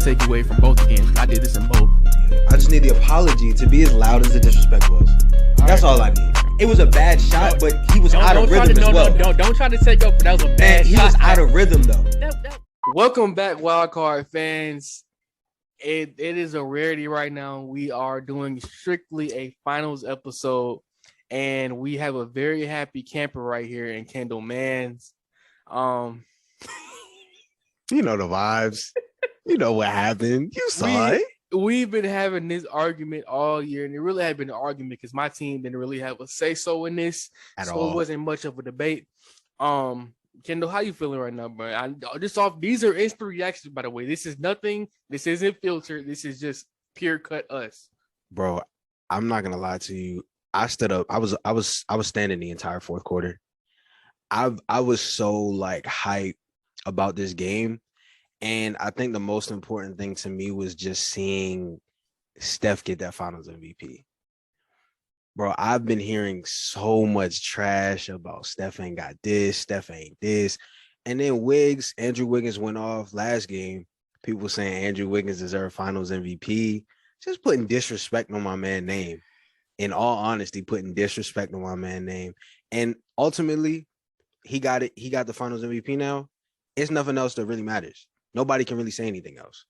take away from both games. I did this in both. I just need the apology to be as loud as the disrespect was. That's all I need. It was a bad shot, but he was out of rhythm as well. Don't try to take up. That was a bad shot. He was out of rhythm though. Welcome back, Wildcard fans. It is a rarity right now. We are doing strictly a finals episode, and we have a very happy camper right here in Kendall Mans. You know the vibes. You know what happened. You saw it. We've been having this argument all year, and it really had been an argument because my team didn't really have a say-so in this, At so all. it wasn't much of a debate. Kendall, how you feeling right now, bro? These are instant reactions, by the way. This is nothing. This isn't filtered. This is just pure cut us. Bro, I'm not gonna lie to you. I stood up. I was standing the entire fourth quarter. I was so like hyped about this game. And I think the most important thing to me was just seeing Steph get that finals MVP. Bro, I've been hearing so much trash about Steph ain't got this, Steph ain't this. And then Andrew Wiggins went off last game. People saying Andrew Wiggins deserved finals MVP. Just putting disrespect on my man's name. In all honesty, putting disrespect on my man's name. And ultimately, he got it. He got the finals MVP now. It's nothing else that really matters. Nobody can really say anything else.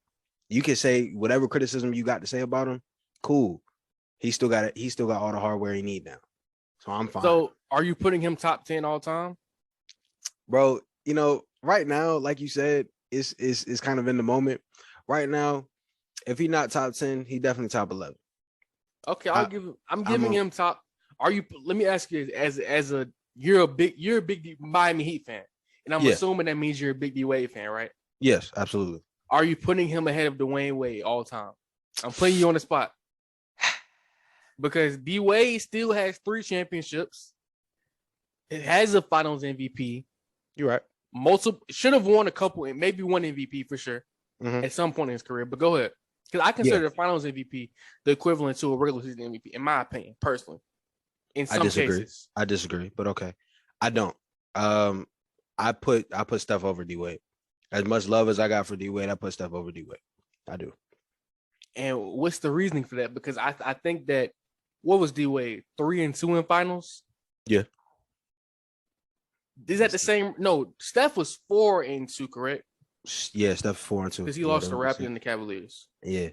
You can say whatever criticism you got to say about him. Cool. He still got it. He still got all the hardware he need now. So I'm fine. So are you putting him top 10 all time? Bro, you know, right now, like you said, it's kind of in the moment. Right now, if he's not top 10, he definitely top 11. Okay, I'm giving him top. Are you? Let me ask you, you're a big Miami Heat fan, and I'm assuming that means you're a big D Wade fan, right? Yes, absolutely. Are you putting him ahead of Dwayne Wade all time? I'm putting you on the spot because D Wade still has 3 championships. It has a Finals MVP. You're right. Multiple should have won a couple, and maybe one MVP for sure at some point in his career. But go ahead, because I consider the Finals MVP the equivalent to a regular season MVP, in my opinion, personally. In some cases, I disagree, but okay, I don't. I put Steph over D Wade. As much love as I got for D Wade, I put Steph over D Wade. I do. And what's the reasoning for that? Because I think that what was D Wade 3-2 in finals? Yeah. Is that the same? No, Steph was 4-2, correct? Yeah, Steph 4-2 because he lost to Raptors and the Cavaliers. Yeah.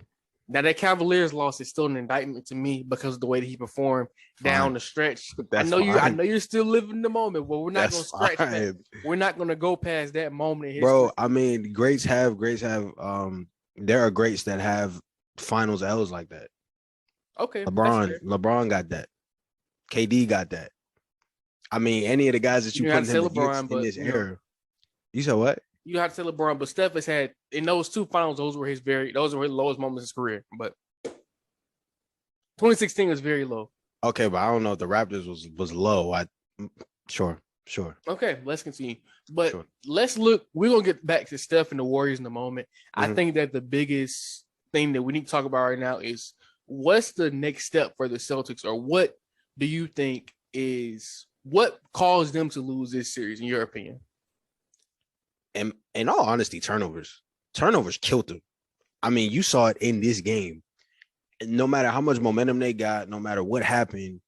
Now that Cavaliers loss is still an indictment to me because of the way that he performed down the stretch. I know you're still living the moment, but we're not going to scratch that. We're not going to go past that moment in history. Bro, I mean, greats have there are greats that have finals L's like that. Okay. LeBron got that. KD got that. I mean, any of the guys that you put in this era. You said what? You have to say LeBron, but Steph has had in those 2 finals. Those were his lowest moments in his career. But 2016 was very low. Okay, but I don't know if the Raptors was low. Sure. Okay, let's continue. But let's look. We're gonna get back to Steph and the Warriors in a moment. I think that the biggest thing that we need to talk about right now is what's the next step for the Celtics, or what do you think is what caused them to lose this series, in your opinion? And in all honesty, turnovers killed them. I mean, you saw it in this game. No matter how much momentum they got, no matter what happened,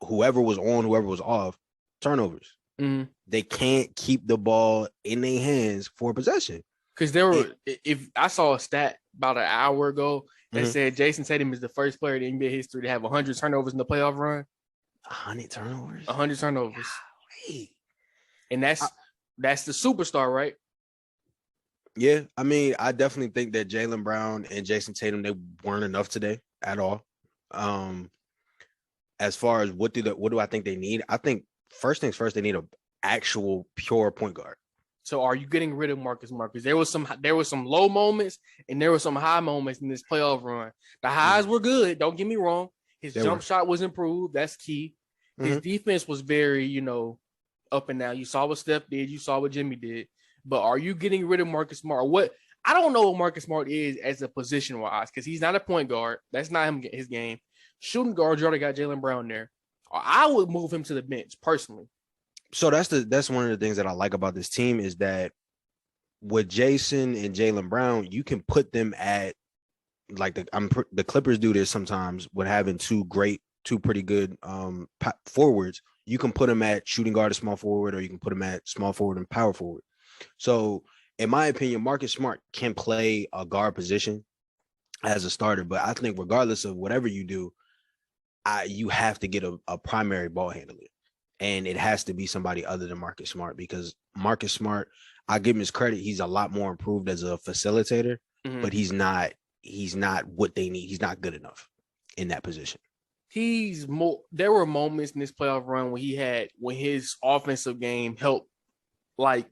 whoever was on, whoever was off, turnovers. Mm-hmm. They can't keep the ball in their hands for possession. Because if I saw a stat about an hour ago that said Jayson Tatum is the first player in NBA history to have 100 turnovers in the playoff run. 100 turnovers? 100 turnovers. Golly. And that's the superstar, right? Yeah, I mean, I definitely think that Jaylen Brown and Jayson Tatum, they weren't enough today at all. As far as what do I think they need? I think first things first, they need an actual pure point guard. So are you getting rid of Marcus Smart? Because there was some low moments and there were some high moments in this playoff run. The highs were good. Don't get me wrong. His jump shot was improved. That's key. His defense was very, up and down. You saw what Steph did. You saw what Jimmy did. But are you getting rid of Marcus Smart? I don't know what Marcus Smart is as a position wise because he's not a point guard. That's not his game. Shooting guard, you already got Jaylen Brown there. I would move him to the bench personally. So that's one of the things that I like about this team is that with Jayson and Jaylen Brown, you can put them at like the Clippers do this sometimes with having two pretty good forwards. You can put them at shooting guard and small forward, or you can put them at small forward and power forward. So, in my opinion, Marcus Smart can play a guard position as a starter, but I think regardless of whatever you do, you have to get a primary ball handler, and it has to be somebody other than Marcus Smart, because Marcus Smart, I give him his credit, he's a lot more improved as a facilitator, but he's not what they need. He's not good enough in that position. He's more. There were moments in this playoff run when his offensive game helped like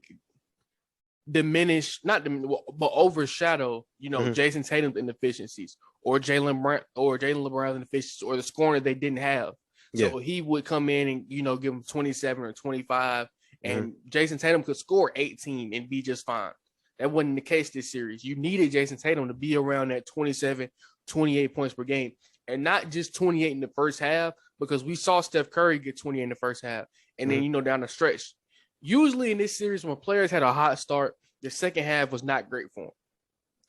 diminish, but overshadow, Jayson Tatum's inefficiencies or Jaylen Brown's inefficiencies or the scoring that they didn't have. So he would come in and give him 27 or 25, and Jayson Tatum could score 18 and be just fine. That wasn't the case this series. You needed Jayson Tatum to be around that 27, 28 points per game, and not just 28 in the first half, because we saw Steph Curry get 20 in the first half, and then down the stretch. Usually in this series, when players had a hot start, the second half was not great for them.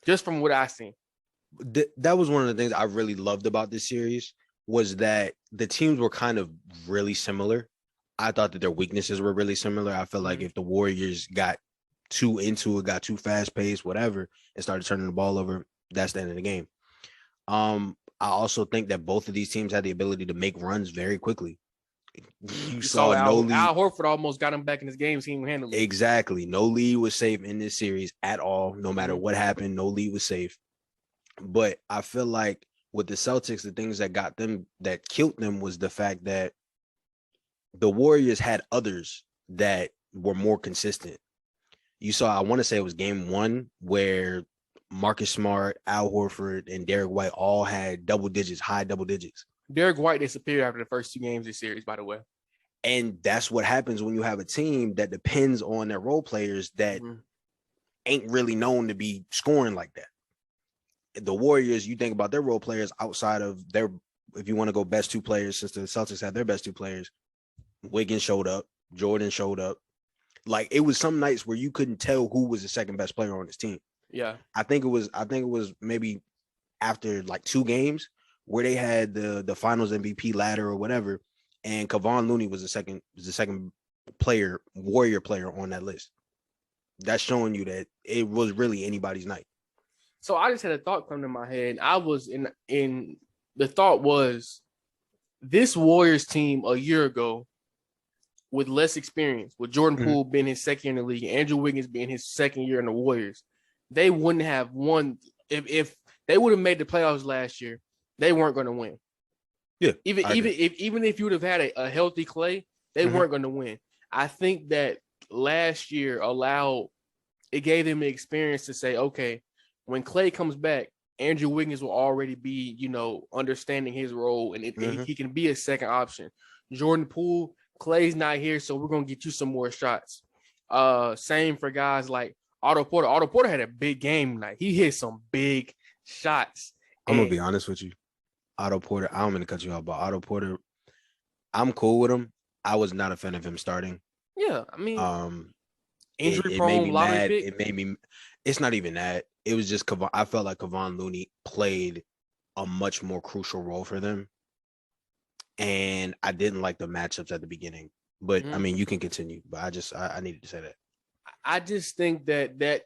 Just from what I've seen. That was one of the things I really loved about this series, was that the teams were kind of really similar. I thought that their weaknesses were really similar. I felt like if the Warriors got too into it, got too fast paced, whatever, and started turning the ball over, that's the end of the game. I also think that both of these teams had the ability to make runs very quickly. You saw no lead. Al Horford almost got him back in his game. He didn't handle it. Exactly. No lead was safe in this series at all. No matter what happened, no lead was safe. But I feel like with the Celtics, the things that killed them was the fact that the Warriors had others that were more consistent. You saw, I want to say it was game 1 where Marcus Smart, Al Horford, and Derek White all had high double digits. Derek White disappeared after the first 2 games of this series, by the way. And that's what happens when you have a team that depends on their role players that ain't really known to be scoring like that. The Warriors, you think about their role players outside of if you want to go best 2 players, since the Celtics had their best 2 players, Wiggins showed up, Jordan showed up. Like, it was some nights where you couldn't tell who was the second best player on this team. Yeah. I think it was maybe after like 2 games where they had the finals MVP ladder or whatever, and Kevon Looney was the second player, Warrior player on that list. That's showing you that it was really anybody's night. So I just had a thought come to my head. I was in the thought was, this Warriors team a year ago with less experience, with Jordan Poole being his second year in the league, Andrew Wiggins being his second year in the Warriors, they wouldn't have won. If they would have made the playoffs last year, they weren't going to win. Yeah. Even if you would have had a healthy Clay, they weren't going to win. I think that last year gave them the experience to say, okay, when Clay comes back, Andrew Wiggins will already be, understanding his role, and he can be a second option. Jordan Poole, Clay's not here, so we're going to get you some more shots. Same for guys like Otto Porter. Otto Porter had a big game tonight. He hit some big shots. I'm going to be honest with you. Otto Porter, I don't mean to cut you off, but Otto Porter, I'm cool with him. I was not a fan of him starting. Yeah, I mean, injury prone, lottery pick. It made me. It's not even that. It was just I felt like Kevon Looney played a much more crucial role for them, and I didn't like the matchups at the beginning. But I mean, you can continue. But I needed to say that. I just think that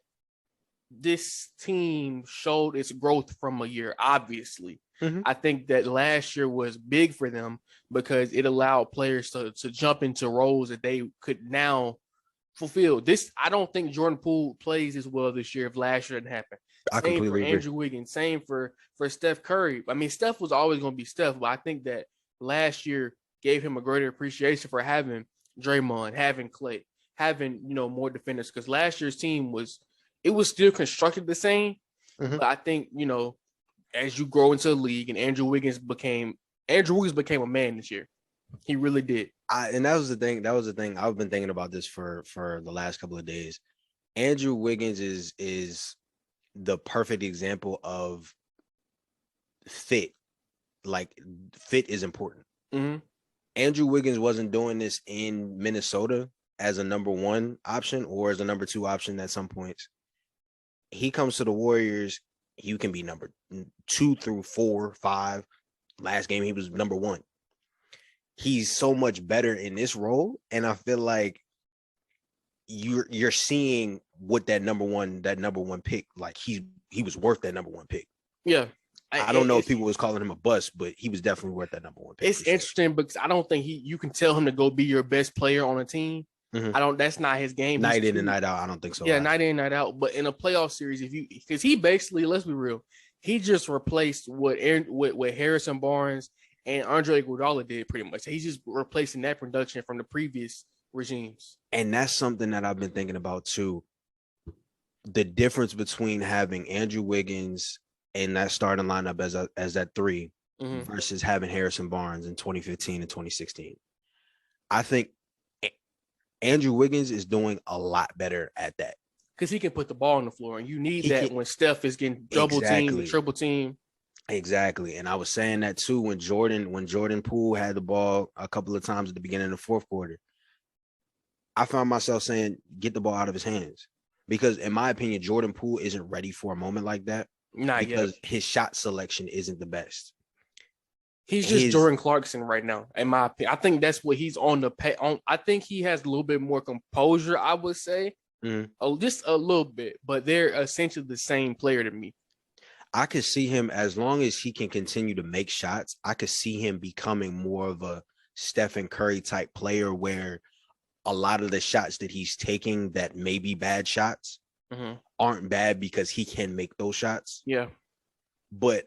this team showed its growth from a year. Obviously, I think that last year was big for them because it allowed players to jump into roles that they could now fulfill. I don't think Jordan Poole plays as well this year if last year didn't happen. Same for Andrew Wiggins. Same for Steph Curry. I mean, Steph was always going to be Steph, but I think that last year gave him a greater appreciation for having Draymond, having Clay, having more defenders. Because last year's team was still constructed the same, but I think as you grow into the league, and Andrew Wiggins became a man this year. He really did. And that was the thing. I've been thinking about this for the last couple of days. Andrew Wiggins is the perfect example of fit. Like, fit is important. Andrew Wiggins wasn't doing this in Minnesota as a number 1 option or as a number 2 option at some points. he comes to the Warriors, you can be number 2 through 4, 5. Last game, he was number 1. He's so much better in this role, and I feel like you're seeing what that number one pick, like he was worth that number 1 pick. Yeah. I don't know if people was calling him a bust, but he was definitely worth that number 1 pick. It's interesting because I don't think you can tell him to go be your best player on a team. That's not his game. Night in and night out, I don't think so. Yeah, night in, night out. But in a playoff series, because he basically, let's be real, he just replaced what Harrison Barnes and Andre Iguodala did pretty much. He's just replacing that production from the previous regimes. And that's something that I've been thinking about too. The difference between having Andrew Wiggins in that starting lineup as that 3 versus having Harrison Barnes in 2015 and 2016. I think Andrew Wiggins is doing a lot better at that. Because he can put the ball on the floor, and you need that when Steph is getting double team, triple team. Exactly. And I was saying that too when Jordan Poole had the ball a couple of times at the beginning of the fourth quarter. I found myself saying, get the ball out of his hands. Because in my opinion, Jordan Poole isn't ready for a moment like that. Not because yet. His shot selection isn't the best. He's just Jordan Clarkson right now, in my opinion. I think that's what he's on the pay on. I think he has a little bit more composure, I would say. Just a little bit, but they're essentially the same player to me. I could see him, as long as he can continue to make shots, I could see him becoming more of a Stephen Curry type player where a lot of the shots that he's taking that may be bad shots aren't bad because he can make those shots. Yeah. But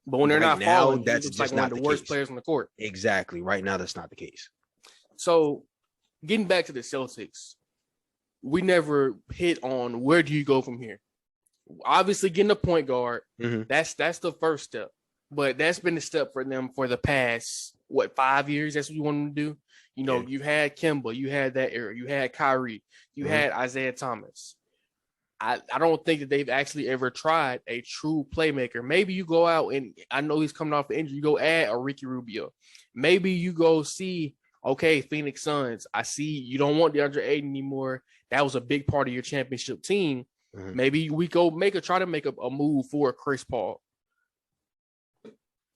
when they're not falling, that's just like not one of the worst players on the court. Exactly. Right now, that's not the case. So getting back to the Celtics, we never hit on where do you go from here? Obviously, getting a point guard, that's the first step. But that's been the step for them for the past, 5 years? That's what you want them to do? You know, you had Kemba, you had that era, you had Kyrie, you had Isaiah Thomas. I don't think that they've actually ever tried a true playmaker. Maybe you go out and I know he's coming off an injury. You go add a Ricky Rubio. Maybe you go see, okay, Phoenix Suns. I see you don't want DeAndre Ayton anymore. That was a big part of your championship team. Maybe we go try to make a move for Chris Paul.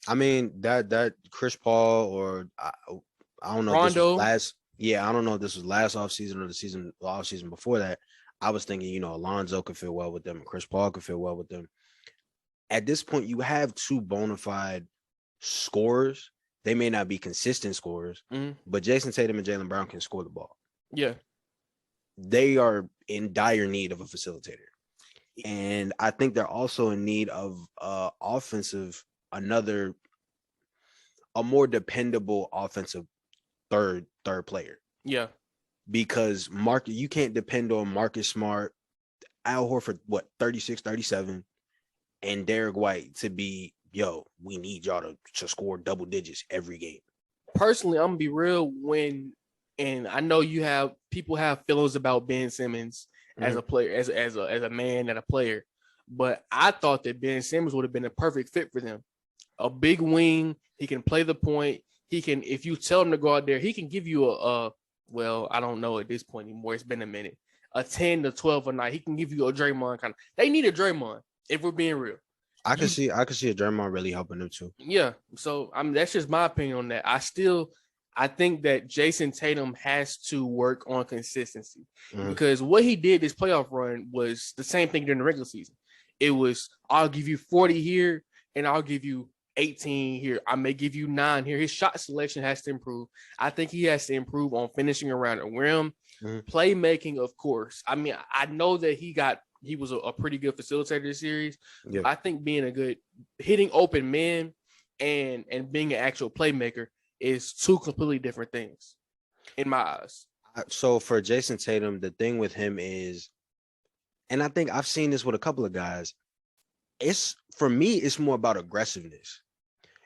I mean, that Chris Paul or I don't know. Rondo. I don't know if this was last offseason or the offseason before that. I was thinking, Alonzo could fit well with them and Chris Paul could fit well with them. At this point, you have 2 bona fide scorers. They may not be consistent scorers, but Jayson Tatum and Jaylen Brown can score the ball. Yeah. They are in dire need of a facilitator. And I think they're also in need of a more dependable offensive third player. Yeah. Because you can't depend on Marcus Smart, Al Horford, 36, 37, and Derek White to be, we need y'all to score double digits every game. Personally, I'm gonna be real and I know people have feelings about Ben Simmons as a player, as a man and a player, but I thought that Ben Simmons would have been a perfect fit for them. A big wing, he can play the point. He can, if you tell him to go out there, he can give you I don't know at this point anymore. It's been a minute. A 10 to 12 a night. He can give you a Draymond kind of. They need a Draymond, if we're being real. I could see a Draymond really helping them too. Yeah. So that's just my opinion on that. I think that Jayson Tatum has to work on consistency because what he did this playoff run was the same thing during the regular season. It was, I'll give you 40 here and I'll give you 18 here. I may give you 9 here. His shot selection has to improve. I think he has to improve on finishing around the rim, playmaking, of course. I mean, I know that he was a pretty good facilitator this series. Yeah. I think being a good hitting open men and being an actual playmaker is 2 completely different things in my eyes. So for Jayson Tatum, the thing with him is, and I think I've seen this with a couple of guys, for me, it's more about aggressiveness.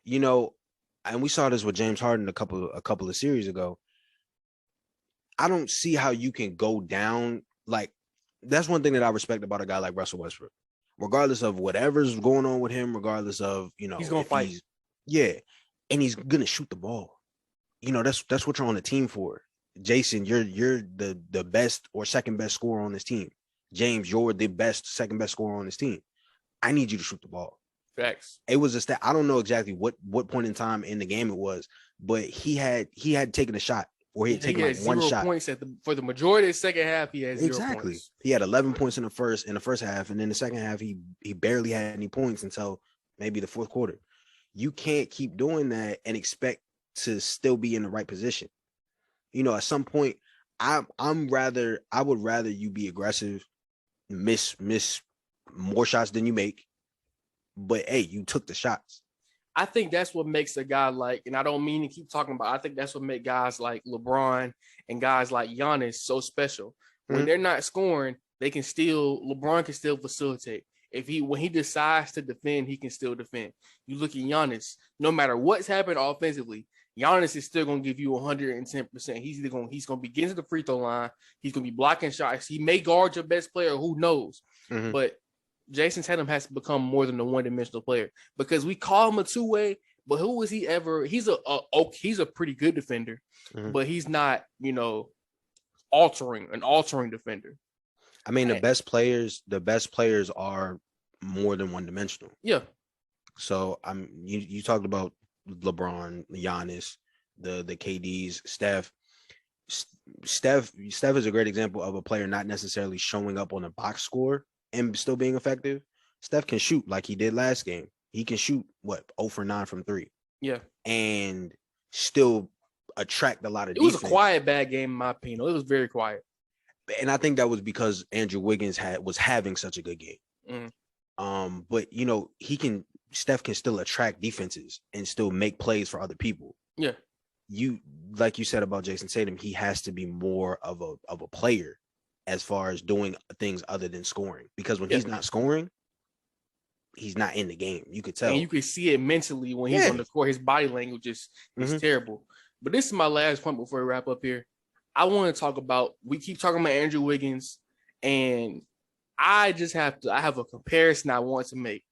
And we saw this with James Harden a couple of series ago. I don't see how you can go down. Like, that's one thing that I respect about a guy like Russell Westbrook. Regardless of whatever's going on with him, regardless of, he's going to fight. And he's going to shoot the ball. That's what you're on the team for. Jason, you're the best or second best scorer on this team. James, you're the second best scorer on this team. I need you to shoot the ball. Facts. It was a stat. I don't know exactly what point in time in the game it was, but he had taken a shot, or he had taken like one shot. Points for the majority of the second half. He had 0 points. He had 11 points in the first half, and then the second half he barely had any points until maybe the fourth quarter. You can't keep doing that and expect to still be in the right position. At some point, I would rather you be aggressive, miss more shots than you make, but hey, you took the shots. I think that's what makes a guy like, and I don't mean to keep talking about, I think that's what makes guys like LeBron and guys like Giannis so special. When they're not scoring, LeBron can still facilitate. When he decides to defend, he can still defend. You look at Giannis, no matter what's happened offensively, Giannis is still going to give you 110%. He's going to be getting to the free throw line. He's going to be blocking shots. He may guard your best player. Who knows? But Jayson Tatum has to become more than a one-dimensional player, because we call him a two-way, but who was he ever? He's a pretty good defender, but he's not, an altering defender. I mean, the best players are more than one-dimensional. Yeah. So you talked about LeBron, Giannis, the KDs, Steph. Steph is a great example of a player not necessarily showing up on a box score and still being effective. Steph can shoot like he did last game. He can shoot 0 for 9 from 3. Yeah. And still attract a lot of defense. It was a quiet bad game in my opinion. It was very quiet. And I think that was because Andrew Wiggins was having such a good game. But Steph can still attract defenses and still make plays for other people. Yeah. Like you said about Jayson Tatum, he has to be more of a player as far as doing things other than scoring. Because when he's not scoring, he's not in the game. You could tell. And you could see it mentally when he's on the court. His body language is terrible. But this is my last point before we wrap up here. I want to talk about, we keep talking about Andrew Wiggins, and I have a comparison I want to make.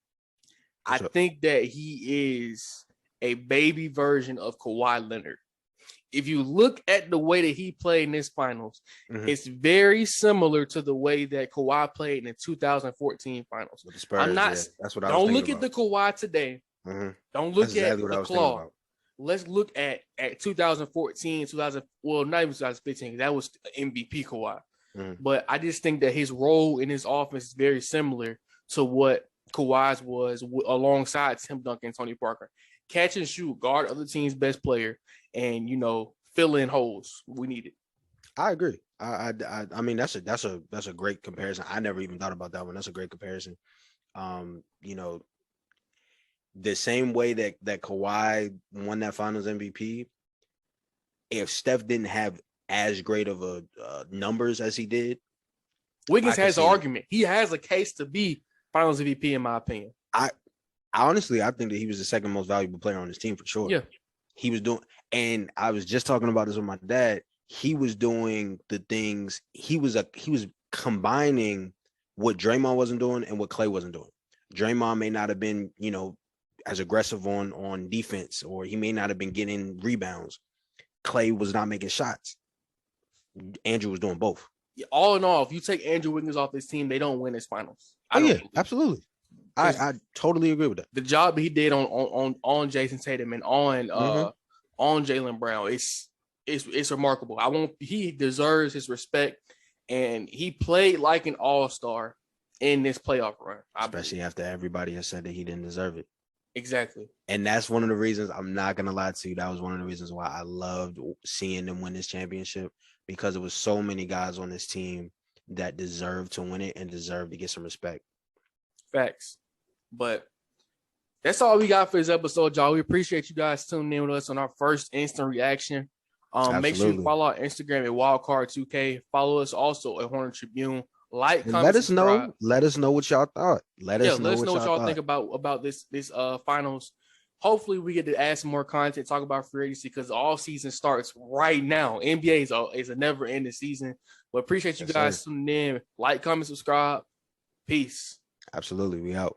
I think that he is a baby version of Kawhi Leonard. If you look at the way that he played in this finals, it's very similar to the way that Kawhi played in the 2014 finals. With the Spurs, that's what I was Don't look about. At the Kawhi today. Don't look at the Claw. Let's look at 2014, not even 2015. That was MVP Kawhi. But I just think that his role in his offense is very similar to what Kawhi's was alongside Tim Duncan and Tony Parker. Catch and shoot, guard other team's best player, and fill in holes. We need it. I agree. I mean that's a great comparison. I never even thought about that one. That's a great comparison. The same way that Kawhi won that Finals MVP, if Steph didn't have as great of a numbers as he did, Wiggins has an argument. He has a case to be Finals MVP, in my opinion. I honestly, I think that he was the second most valuable player on his team for sure. Yeah. He was doing, and I was just talking about this with my dad. He was doing the things, he was combining what Draymond wasn't doing and what Klay wasn't doing. Draymond may not have been, as aggressive on defense, or he may not have been getting rebounds. Klay was not making shots. Andrew was doing both. Yeah, all in all, if you take Andrew Wiggins off this team, they don't win this finals. Absolutely. I totally agree with that. The job he did on Jayson Tatum and on Jaylen Brown, it's remarkable. He deserves his respect, and he played like an all-star in this playoff run. Especially after everybody has said that he didn't deserve it. Exactly. And that's one of the reasons, I'm not gonna lie to you, that was one of the reasons why I loved seeing them win this championship, because it was so many guys on this team that deserved to win it and deserved to get some respect. Facts. But that's all we got for this episode, y'all. We appreciate you guys tuning in with us on our first instant reaction. Make sure you follow our Instagram at Wildcard2K. Follow us also at Hornet Tribune. Like, comment, let us know. Let us know what y'all thought. Let us know what y'all think about this finals. Hopefully, we get to add some more content, talk about free agency, because all season starts right now. NBA is a never-ending season. But appreciate you guys tuning in. Like, comment, subscribe. Peace. Absolutely. We out.